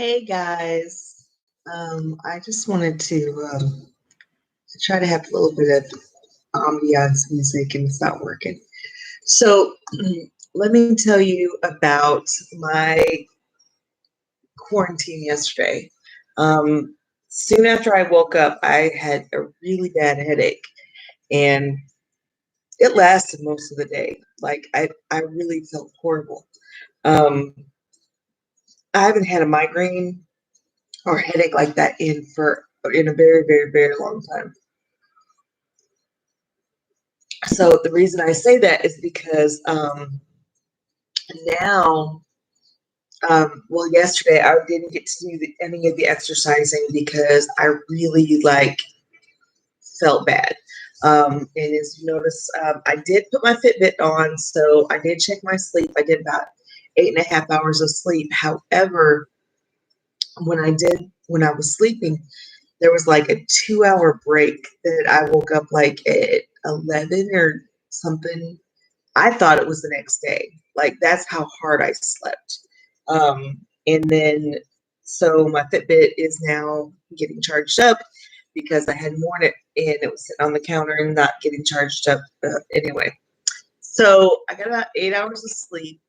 Hey guys, I just wanted to try to have a little bit of ambiance music and it's not working. So let me tell you about my quarantine yesterday. Um, Soon after I woke up, I had a really bad headache and it lasted most of the day. I really felt horrible. Um, I haven't had a migraine or headache like that in a very, very, very long time. So the reason I say that is because now, yesterday I didn't get to do any of the exercising because I really felt bad. And as you notice, I did put my Fitbit on, so I did check my sleep. I did about 8.5 hours of sleep. However, when I was sleeping, there was like a 2 hour break that I woke up like at 11 or something. I thought it was the next day. Like that's how hard I slept. And then so my Fitbit is now getting charged up because I had worn it and it was sitting on the counter and not getting charged up anyway. So I got about 8 hours of sleep.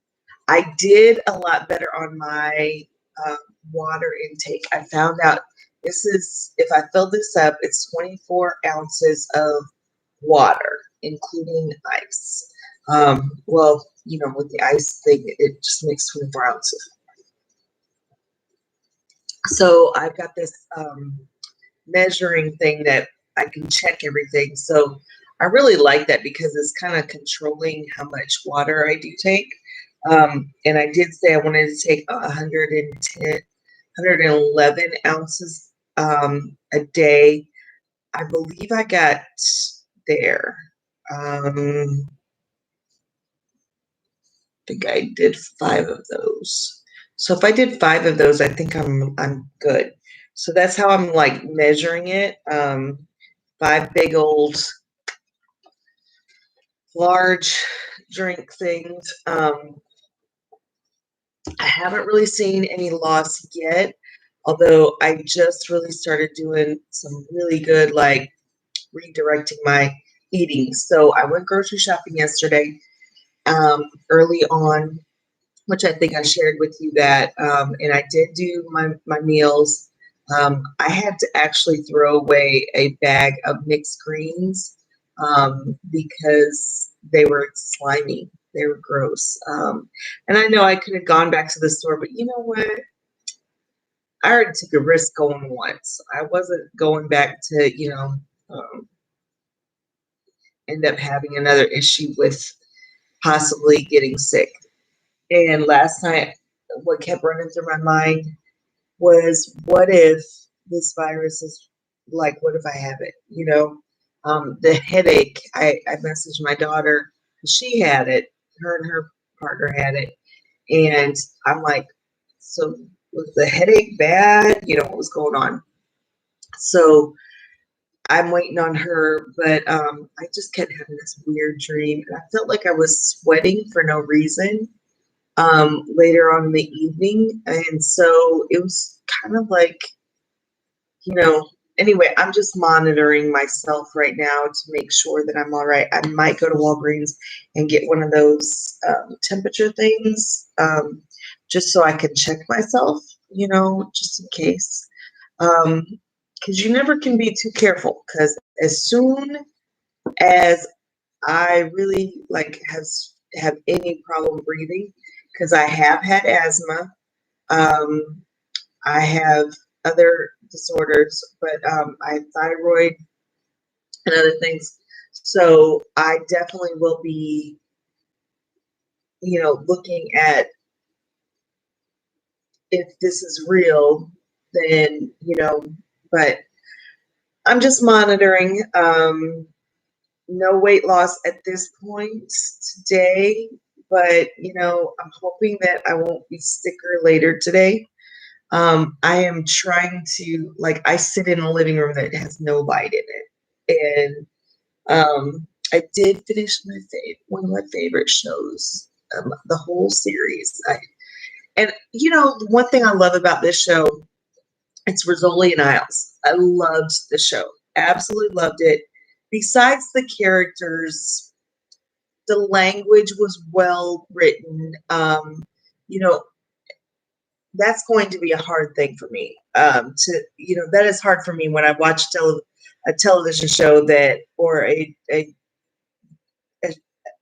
I did a lot better on my uh, water intake. I found out if I fill this up, it's 24 ounces of water, including ice. With the ice thing, it just makes 24 ounces. So I've got this measuring thing that I can check everything. So I really like that because it's kind of controlling how much water I do take. And I did say I wanted to take 111 ounces a day. I believe I got there. I think I did 5 of those. So if I did 5 of those, I think I'm good. So that's how I'm like measuring it. Five big old large drink things. I haven't really seen any loss yet, although I just really started doing some really good like redirecting my eating. So I went grocery shopping yesterday, early on, which I think I shared with you that, and I did do my meals. I had to actually throw away a bag of mixed greens because they were slimy. They were gross. And I know I could have gone back to the store, but you know what? I already took a risk going once. I wasn't going back to, end up having another issue with possibly getting sick. And last night, what kept running through my mind was, what if this virus is like, what if I have it? The headache. I messaged my daughter. She had it. Her and her partner had it. And I'm like, so was the headache bad? What was going on? So I'm waiting on her, but I just kept having this weird dream. And I felt like I was sweating for no reason later on in the evening. And so it was kind of like, anyway, I'm just monitoring myself right now to make sure that I'm all right. I might go to Walgreens and get one of those temperature things just so I can check myself, just in case. Because you never can be too careful. Because as soon as I really have any problem breathing, because I have had asthma. Um, I have other disorders, but I have thyroid and other things. So I definitely will be, looking at if this is real, then, but I'm just monitoring. No weight loss at this point today, but, I'm hoping that I won't be sicker later today. I am trying to I sit in a living room that has no light in it, and I did finish one of my favorite shows, the whole series. And you know, one thing I love about this show, it's Rizzoli and Isles. I loved the show. Absolutely loved it. Besides the characters, the language was well written. You know, that's going to be a hard thing for me. That is hard for me when I watch a television show that, or a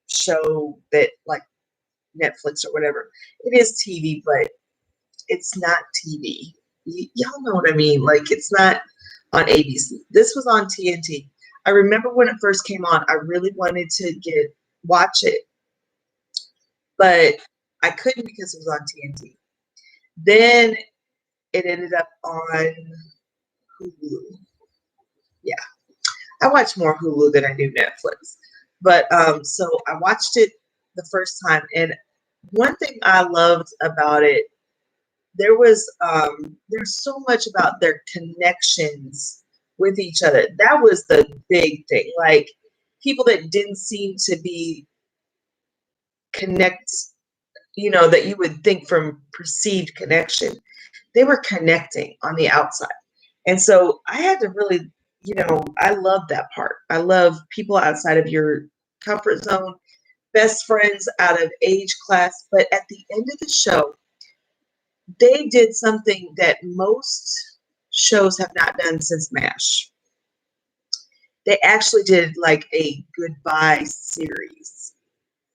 show that like Netflix or whatever. It is TV, but it's not TV. Y'all know what I mean? Like it's not on ABC. This was on TNT. I remember when it first came on, I really wanted to watch it, but I couldn't because it was on TNT. Then it ended up on Hulu. Yeah, I watch more Hulu than I do Netflix. But so I watched it the first time, and one thing I loved about it, there's so much about their connections with each other. That was the big thing. Like people that didn't seem to be connect, that you would think from perceived connection, they were connecting on the outside. And so I had to really, I love that part. I love people outside of your comfort zone, best friends out of age class. But at the end of the show, they did something that most shows have not done since MASH. They actually did like a goodbye series.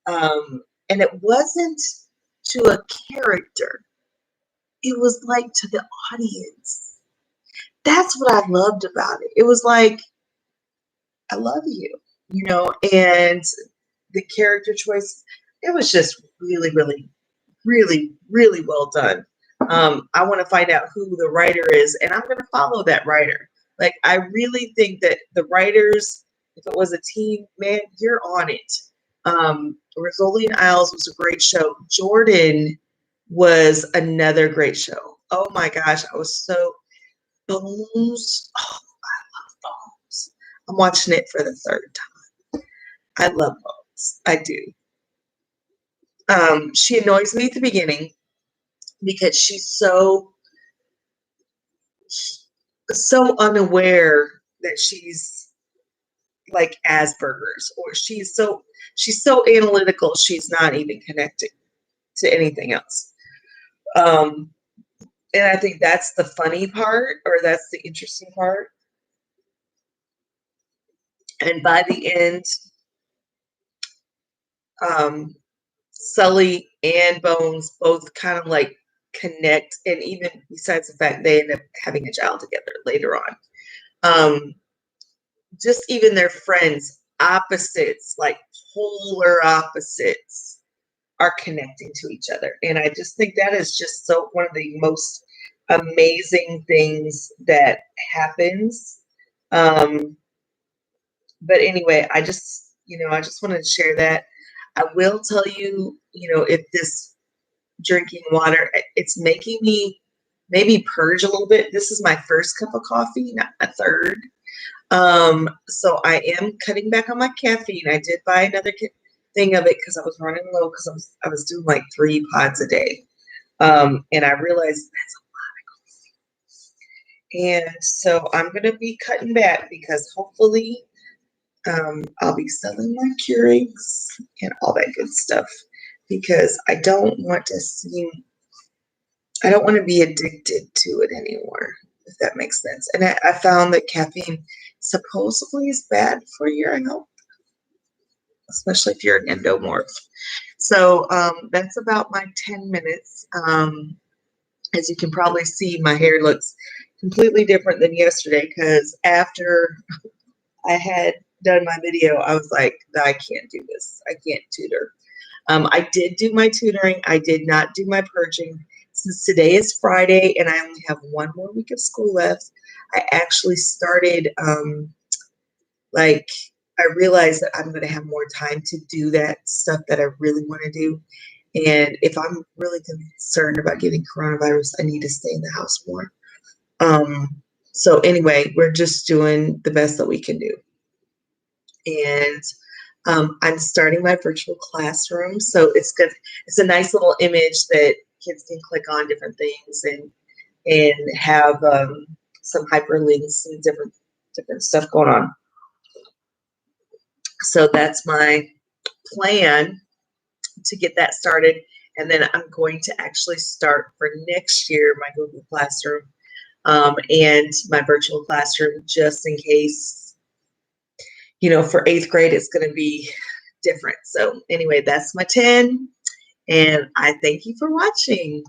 And it wasn't to a character, it was like to the audience. That's what I loved about it. It was like, I love you, and the character choice, it was just really, really, really, really well done. I want to find out who the writer is, and I'm going to follow that writer. Like, I really think that the writers, if it was a team, man, you're on it. Rizzoli and Isles was a great show. Jordan was another great show. Oh my gosh, I was so Bones. Oh, I love Bones. I'm watching it for the third time. I love Bones. I do. She annoys me at the beginning because she's so unaware that she's like Asperger's, or she's so analytical she's not even connecting to anything else. And I think that's the funny part, or that's the interesting part. And by the end, Sully and Bones both kind of like connect, and even besides the fact they end up having a child together later on. Just even their friends, opposites, like polar opposites, are connecting to each other. And I just think that is just so one of the most amazing things that happens. But anyway, I just wanted to share that. I will tell you, if this drinking water, it's making me maybe purge a little bit. This is my first cup of coffee, not my third. So I am cutting back on my caffeine. I did buy another thing of it because I was running low, because I was doing like 3 pods a day. And I realized that's a lot of coffee. And so I'm going to be cutting back because hopefully I'll be selling my Keurigs and all that good stuff, because I don't want to be addicted to it anymore, if that makes sense. And I found that caffeine supposedly is bad for your health, especially if you're an endomorph. So that's about my 10 minutes. As you can probably see, my hair looks completely different than yesterday, because after I had done my video, I was like, I can't do this. I can't tutor. I did do my tutoring. I did not do my purging. Since today is Friday and I only have 1 more week of school left, I actually started, I realized that I'm going to have more time to do that stuff that I really want to do. And if I'm really concerned about getting coronavirus, I need to stay in the house more. So anyway, we're just doing the best that we can do. And I'm starting my virtual classroom. So it's good. It's a nice little image that kids can click on different things and have some hyperlinks and different stuff going on. So that's my plan to get that started. And then I'm going to actually start for next year my Google Classroom and my virtual classroom, just in case, for 8th grade, it's going to be different. So anyway, that's my 10. And I thank you for watching.